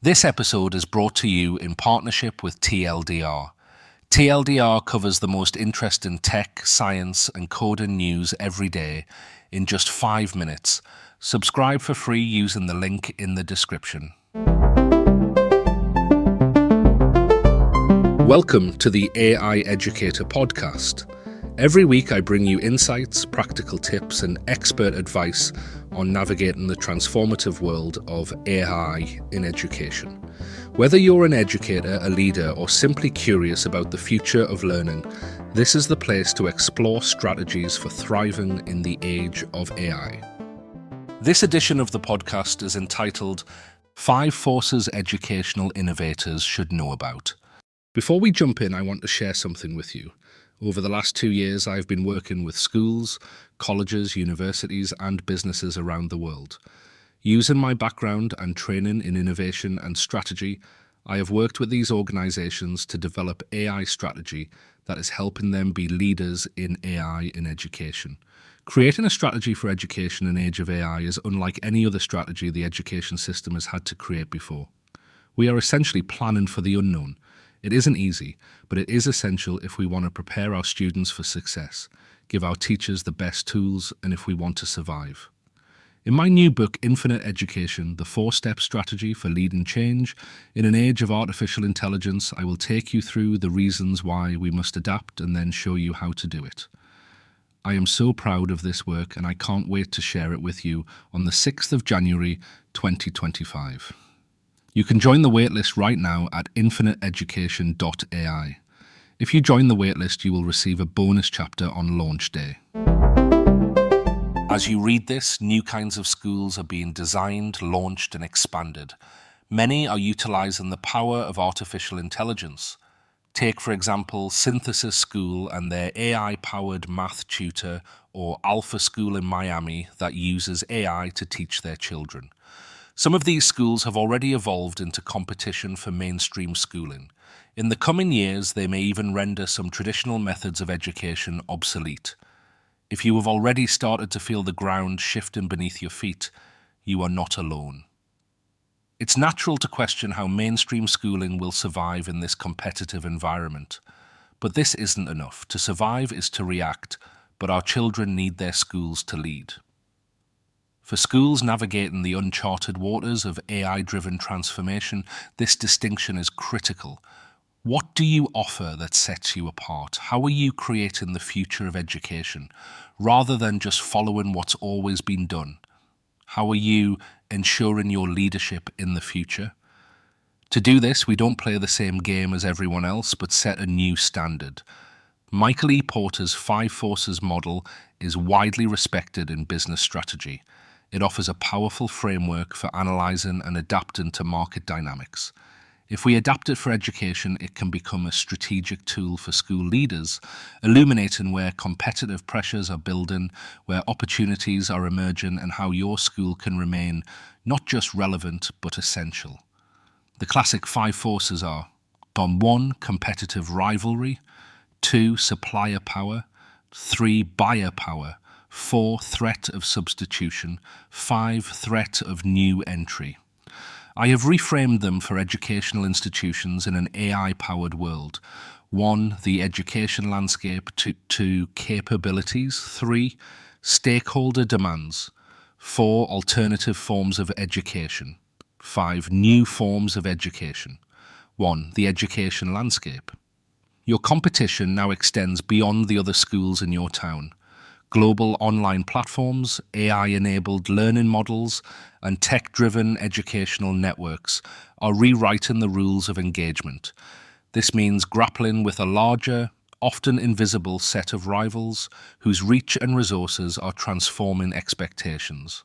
This episode is brought to you in partnership with TLDR. TLDR covers the most interesting tech, science, and coding news every day in just 5 minutes. Subscribe for free using the link in the description. Welcome to the AI Educator podcast. Every week I bring you insights, practical tips, and expert advice on navigating the transformative world of AI in education. Whether you're an educator, a leader, or simply curious about the future of learning, this is the place to explore strategies for thriving in the age of AI. This edition of the podcast is entitled 5 Forces Educational Innovators Should Know About. Before we jump in, I want to share something with you. Over the last 2 years, I've been working with schools, colleges, universities, and businesses around the world. Using my background and training in innovation and strategy, I have worked with these organizations to develop AI strategy that is helping them be leaders in AI in education. Creating a strategy for education in the age of AI is unlike any other strategy the education system has had to create before. We are essentially planning for the unknown. It isn't easy, but it is essential if we want to prepare our students for success, give our teachers the best tools, and if we want to survive. In my new book, Infinite Education, the 4-step strategy for leading change, in an age of artificial intelligence, I will take you through the reasons why we must adapt and then show you how to do it. I am so proud of this work and I can't wait to share it with you on the 6th of January 2025. You can join the waitlist right now at infiniteeducation.ai. If you join the waitlist, you will receive a bonus chapter on launch day. As you read this, new kinds of schools are being designed, launched, and expanded. Many are utilizing the power of artificial intelligence. Take, for example, Synthesis School and their AI-powered math tutor, or Alpha School in Miami that uses AI to teach their children. Some of these schools have already evolved into competition for mainstream schooling. In the coming years, they may even render some traditional methods of education obsolete. If you have already started to feel the ground shifting beneath your feet, you are not alone. It's natural to question how mainstream schooling will survive in this competitive environment. But this isn't enough. To survive is to react, but our children need their schools to lead. For schools navigating the uncharted waters of AI-driven transformation, this distinction is critical. What do you offer that sets you apart? How are you creating the future of education, rather than just following what's always been done? How are you ensuring your leadership in the future? To do this, we don't play the same game as everyone else, but set a new standard. Michael E. Porter's 5 Forces model is widely respected in business strategy. It offers a powerful framework for analyzing and adapting to market dynamics. If we adapt it for education, it can become a strategic tool for school leaders, illuminating where competitive pressures are building, where opportunities are emerging, and how your school can remain not just relevant, but essential. The classic 5 forces are: 1. Competitive rivalry, 2. Supplier power, 3. Buyer power, 4. Threat of substitution, 5. Threat of new entry. I have reframed them for educational institutions in an AI-powered world. 1. The education landscape, 2. Capabilities, 3. Stakeholder demands, 4. Alternative forms of education, 5. New forms of education. 1. The education landscape. Your competition now extends beyond the other schools in your town. Global online platforms, AI-enabled learning models, and tech-driven educational networks are rewriting the rules of engagement. This means grappling with a larger, often invisible set of rivals whose reach and resources are transforming expectations.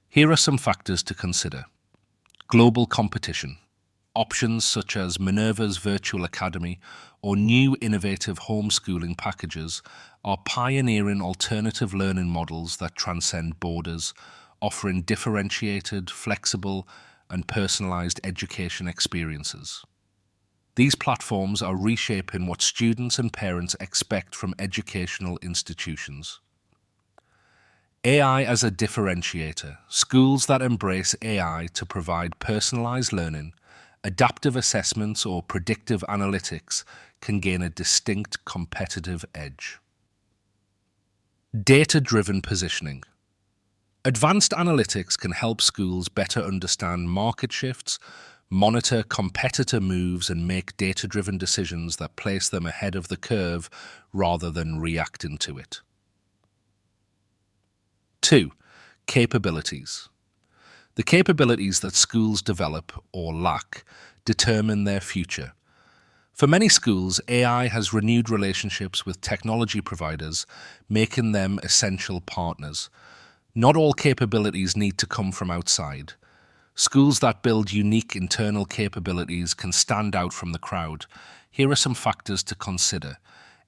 Here are some factors to consider. Global competition. Options such as Minerva's Virtual Academy or new innovative homeschooling packages are pioneering alternative learning models that transcend borders, offering differentiated, flexible, and personalized education experiences. These platforms are reshaping what students and parents expect from educational institutions. AI as a differentiator. Schools that embrace AI to provide personalized learning, adaptive assessments, or predictive analytics can gain a distinct competitive edge. Data-driven positioning. Advanced analytics can help schools better understand market shifts, monitor competitor moves, and make data-driven decisions that place them ahead of the curve rather than reacting to it. 2. Capabilities. The capabilities that schools develop or lack determine their future. For many schools, AI has renewed relationships with technology providers, making them essential partners. Not all capabilities need to come from outside. Schools that build unique internal capabilities can stand out from the crowd. Here are some factors to consider.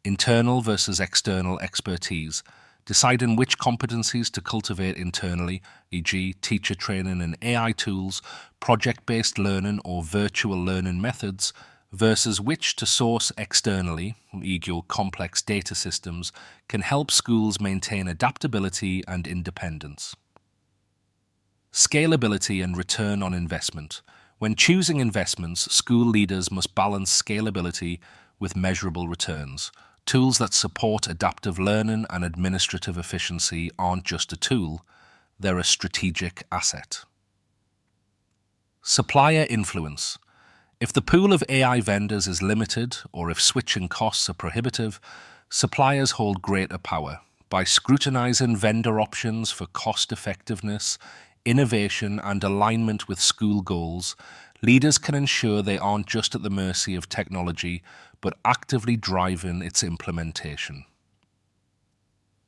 Internal versus external expertise. Deciding which competencies to cultivate internally, e.g. teacher training and AI tools, project-based learning or virtual learning methods, versus which to source externally, e.g. complex data systems, can help schools maintain adaptability and independence. Scalability and return on investment. When choosing investments, school leaders must balance scalability with measurable returns. Tools that support adaptive learning and administrative efficiency aren't just a tool, they're a strategic asset. Supplier influence. If the pool of AI vendors is limited, or if switching costs are prohibitive, suppliers hold greater power. By scrutinizing vendor options for cost effectiveness, innovation, and alignment with school goals, leaders can ensure they aren't just at the mercy of technology, but actively driving its implementation.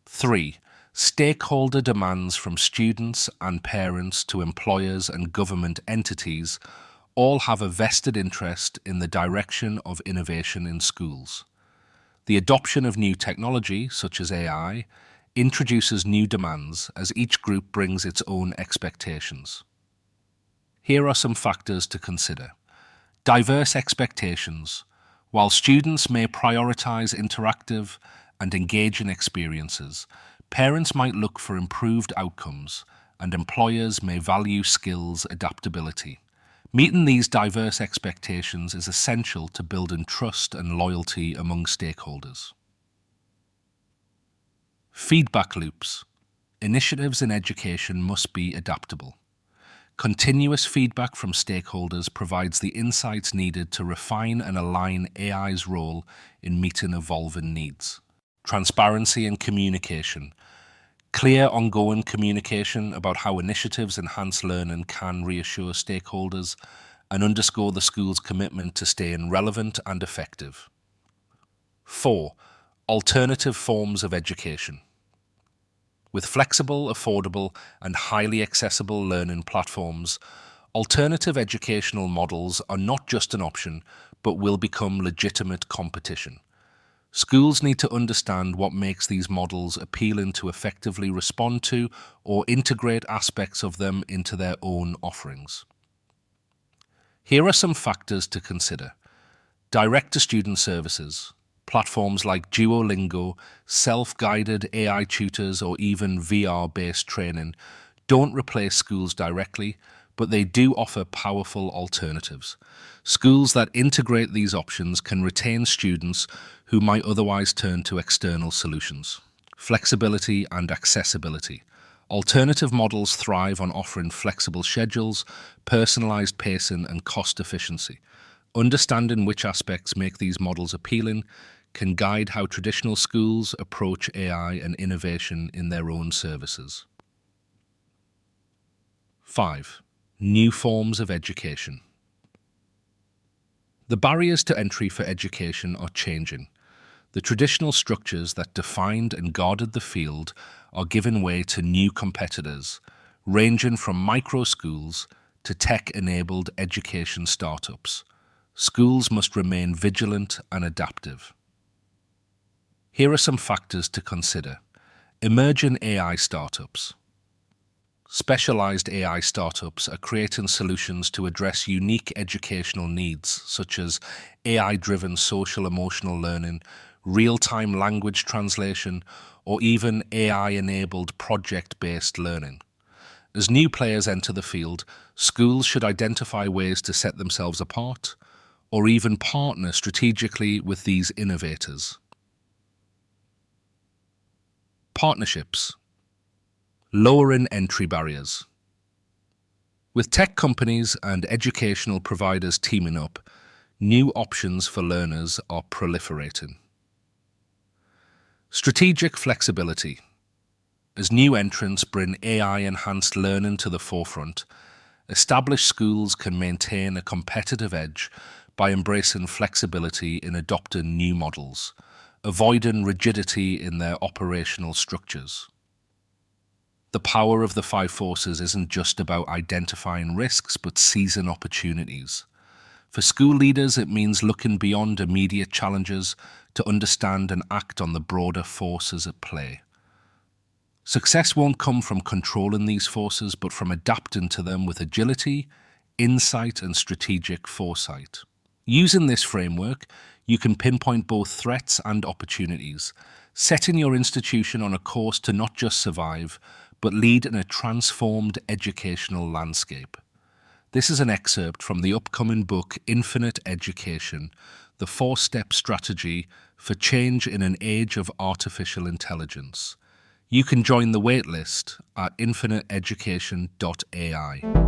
3. Stakeholder demands from students and parents to employers and government entities all have a vested interest in the direction of innovation in schools. The adoption of new technology, such as AI, introduces new demands as each group brings its own expectations. Here are some factors to consider. Diverse expectations. While students may prioritize interactive and engaging experiences, parents might look for improved outcomes, and employers may value skills adaptability. Meeting these diverse expectations is essential to building trust and loyalty among stakeholders. Feedback loops. Initiatives in education must be adaptable. Continuous feedback from stakeholders provides the insights needed to refine and align AI's role in meeting evolving needs. Transparency and communication. Clear, ongoing communication about how initiatives enhance learning can reassure stakeholders and underscore the school's commitment to staying relevant and effective. 4. Alternative forms of education. With flexible, affordable, and highly accessible learning platforms, alternative educational models are not just an option, but will become legitimate competition. Schools need to understand what makes these models appealing to effectively respond to or integrate aspects of them into their own offerings. Here are some factors to consider. Direct-to-student services. Platforms like Duolingo, self-guided AI tutors, or even VR-based training don't replace schools directly, but they do offer powerful alternatives. Schools that integrate these options can retain students who might otherwise turn to external solutions. Flexibility and accessibility. Alternative models thrive on offering flexible schedules, personalized pacing, and cost efficiency. Understanding which aspects make these models appealing can guide how traditional schools approach AI and innovation in their own services. 5. New forms of education. The barriers to entry for education are changing. The traditional structures that defined and guarded the field are giving way to new competitors, ranging from micro schools to tech-enabled education startups. Schools must remain vigilant and adaptive. Here are some factors to consider. Emerging AI startups. Specialized AI startups are creating solutions to address unique educational needs, such as AI-driven social-emotional learning, real-time language translation, or even AI-enabled project-based learning. As new players enter the field, schools should identify ways to set themselves apart, or even partner strategically with these innovators. Partnerships. Lowering entry barriers. With tech companies and educational providers teaming up, new options for learners are proliferating. Strategic flexibility. As new entrants bring AI-enhanced learning to the forefront, established schools can maintain a competitive edge by embracing flexibility in adopting new models, avoiding rigidity in their operational structures. The power of the five forces isn't just about identifying risks, but seizing opportunities. For school leaders, it means looking beyond immediate challenges to understand and act on the broader forces at play. Success won't come from controlling these forces, but from adapting to them with agility, insight, and strategic foresight. Using this framework, you can pinpoint both threats and opportunities, setting your institution on a course to not just survive, but lead in a transformed educational landscape. This is an excerpt from the upcoming book Infinite Education, the 4-step strategy for change in an age of artificial intelligence. You can join the waitlist at infiniteeducation.ai.